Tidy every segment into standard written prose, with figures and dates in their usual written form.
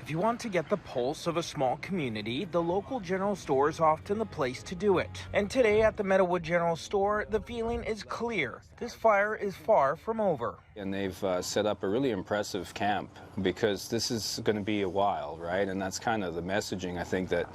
If you want to get the pulse of a small community, the local general store is often the place to do it. And today at the Meadowood General Store, the feeling is clear. This fire is far from over. And they've set up a really impressive camp because this is going to be a while, right? And that's kind of the messaging I think that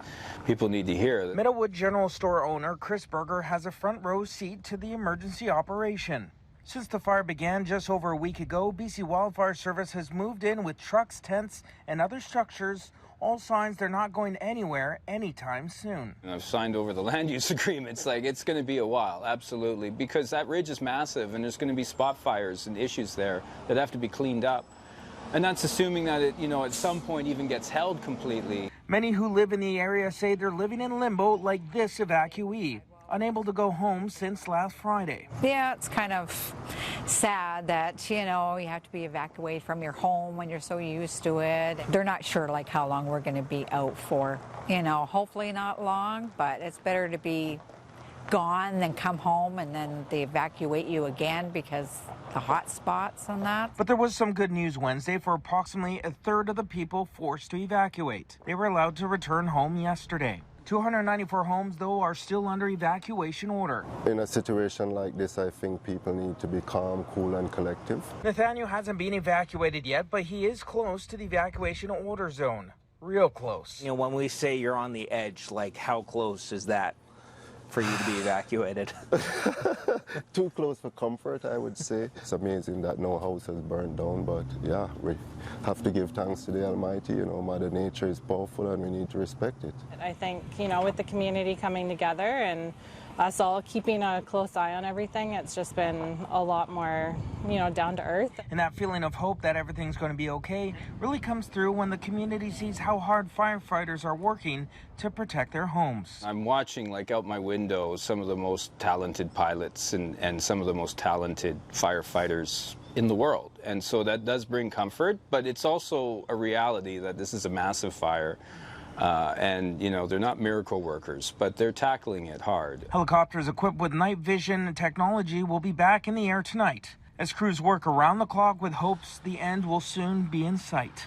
people need to hear. Meadowood General Store owner Chris Berger has a front row seat to the emergency operation. Since the fire began just over a week ago, BC Wildfire Service has moved in with trucks, tents, and other structures, all signs they're not going anywhere anytime soon. And I've signed over the land use agreements. Like, it's going to be a while, absolutely, because that ridge is massive and there's going to be spot fires and issues there that have to be cleaned up. And that's assuming that it, at some point even gets held completely. Many who live in the area say they're living in limbo like this evacuee, unable to go home since last Friday. Yeah, it's kind of sad that, you have to be evacuated from your home when you're so used to it. They're not sure like how long we're going to be out for. Hopefully not long, but it's better to be gone than come home and then they evacuate you again because the hot spots and that. But there was some good news Wednesday for approximately a third of the people forced to evacuate. They were allowed to return home yesterday. 294 homes, though, are still under evacuation order. In a situation like this, I think people need to be calm, cool, and collective. Nathaniel hasn't been evacuated yet, but he is close to the evacuation order zone. Real close. When we say you're on the edge, like how close is that for you to be evacuated? Too close for comfort, I would say. It's amazing that no house has burned down, but yeah, we have to give thanks to the Almighty. Mother Nature is powerful and we need to respect it. I think, with the community coming together and us all keeping a close eye on everything, it's just been a lot more, down to earth. And that feeling of hope that everything's going to be okay really comes through when the community sees how hard firefighters are working to protect their homes. I'm watching, out my window, some of the most talented pilots and some of the most talented firefighters in the world. And so that does bring comfort, but it's also a reality that this is a massive fire. And they're not miracle workers, but they're tackling it hard. Helicopters equipped with night vision technology will be back in the air tonight as crews work around the clock with hopes the end will soon be in sight.